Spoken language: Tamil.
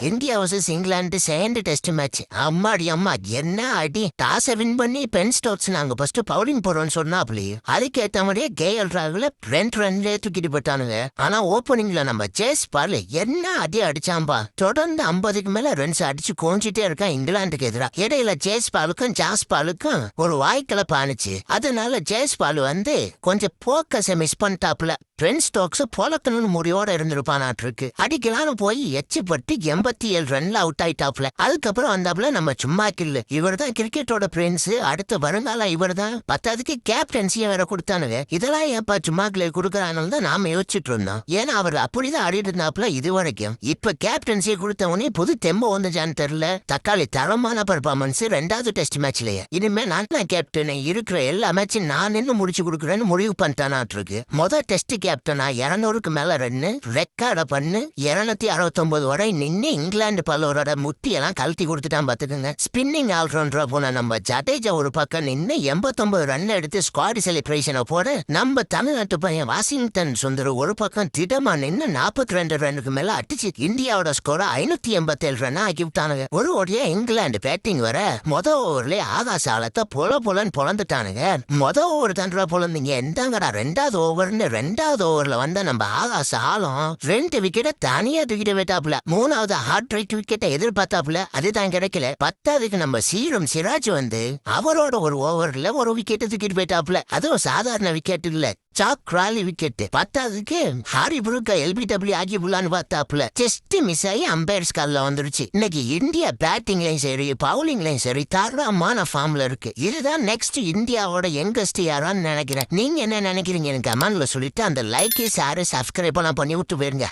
India versus England second test match. அம்மாடி அம்மா என்ன அடி! டாஸ் வின் பண்ணி பென் ஸ்டோக்ஸ் நாங்க ஃபர்ஸ்ட் பவுலிங் போறோம்னு சொன்னாப்லி. அதுக்கேத்த மாதிரியே கேஎல் ராகுல 2 ரன்லயே தூக்கிட்டு போட்டானுங்க. ஆனா ஓப்பனிங்ல நம்ம சேஸ் பால் என்ன அடி அடிச்சாம்பா. தொடர்ந்து 50க்கு மேல ரன்ஸ் அடிச்சு கோஞ்சிட்டே இருக்கான் இங்கிலாந்துக்கு எதிரா. இடையில சேஸ் பாலுக்கும் ஜாஸ் பாலுக்கும் ஒரு வாய்க்கல பானுச்சு. அதனால சேஸ் பால் கொஞ்சம் போக்கஸை மிஸ் பண்ணிட்டாப்ல. பென் ஸ்டோக்ஸ் போலக்கணும்னு முடிவோட இருந்திருப்பானாட்டிருக்கு. அடிக்கலான்னு போய் எச்சுப்பட்டு 87 ரன்ல அவுட் ஆயிட்டாப்ல. அதுக்கப்புறம் வந்தாப்புல நம்ம சும்மா கில்லு. இவர் தான் கிரிக்கெட்டோட பிரின்ஸ், அடுத்த வருங்காலம் இவர் தான். பத்தாவதுக்கு கேப்டன்சியை வேற கொடுத்தானுங்க. இதெல்லாம் ஏப்பா சும்மா கில்ல கொடுக்கறானு தான் நாம யோசிச்சுட்டு இருந்தோம். ஏன்னா அவர் அப்படிதான் ஆடிட்டு இருந்தாப்புல இது வரைக்கும். இப்ப கேப்டன்சியை கொடுத்தவனே புது தெம்ப வந்துச்சான்னு தெரியல. தக்காளி தரமான பர்ஃபார்மன்ஸ் 2வது டெஸ்ட் மேட்ச்லயே. இனிமே நான் தான் கேப்டன், இருக்கிற எல்லா மேட்சும் நான் என்ன முடிச்சு கொடுக்குறேன்னு முடிவு பண்ணிட்டானாட்டிருக்கு. மொதல் டெஸ்ட் கேப்டனா 200க்கு மேல ரன்னு ரெக்கார்ட பண்ணு 269 வரை நின்று இங்கிலாந்து பல்லவரோட முட்டியெல்லாம் கழட்டி கொடுத்துட்டான் பாத்துக்கோங்க. ஸ்பின்னிங் ஆல்ரவுண்டரா போன நம்ம ஜடேஜா ஒரு பக்கம் நின்று 89 ரன் எடுத்து ஸ்குவாட் செலிப்ரேஷனை போட, நம்ம தமிழ்நாட்டு பையன் வாஷிங்டன் சுந்தர் ஒரு பக்கம் திடமா நின்று 42 ரன்னுக்கு மேல அடிச்சு இந்தியாவோட ஸ்கோரை 587 ரன் ஆக்கி விட்டானுங்க. ஒரு ஓடியா இங்கிலாந்து பேட்டிங் வர ஓவர்லயே ஆகாச ஆழத்தை பொலன்னு பொழந்துட்டானுங்க. ஓவர் தண்டா பொழந்தீங்க எந்தாங்கடா 2வது ஓவர்னு 2வது ஓவர்ல வந்த நம்ம ஆகாச ஆழம் 2 விக்கெட்டை தனியா தூக்கிட்டு போயிட்டாப்ல. 3வது ஹார்ட் ரைட் விக்கெட்டை எதிர்பார்த்தாப்புல, அதுதான் கிடைக்கல. 10வதுக்கு நம்ம சீரம் சிராஜ் அவரோட ஒரு ஓவர்ல ஒரு விக்கெட்டை தூக்கிட்டு போயிட்டாப்ல. அதுவும் சாதாரண விக்கெட் இல்ல, சாக் கிராலி விக்கெட். 10வதுக்கு ஹாரி புரூக்கா எல்பிடபிள்யூ ஆகி புல்லான்னு பார்த்தாப்புல. ஜஸ்ட் மிஸ் ஆகி அம்பையர்ஸ் கால்ல வந்துருச்சு. இன்னைக்கு இந்தியா பேட்டிங்லயும் சரி பவுலிங்லயும் சரி தரமான ஃபார்ம்ல இருக்கு. இதுதான் நெக்ஸ்ட் இந்தியாவோட யங்கஸ்ட் யாரான்னு நினைக்கிறேன். நீங்க என்ன நினைக்கிறீங்க? எனக்கு கமெண்ட்ல சொல்லிட்டு அந்த லைக் ஷேர் சப்ஸ்கிரைப் பண்ணி விட்டு போயிருங்க.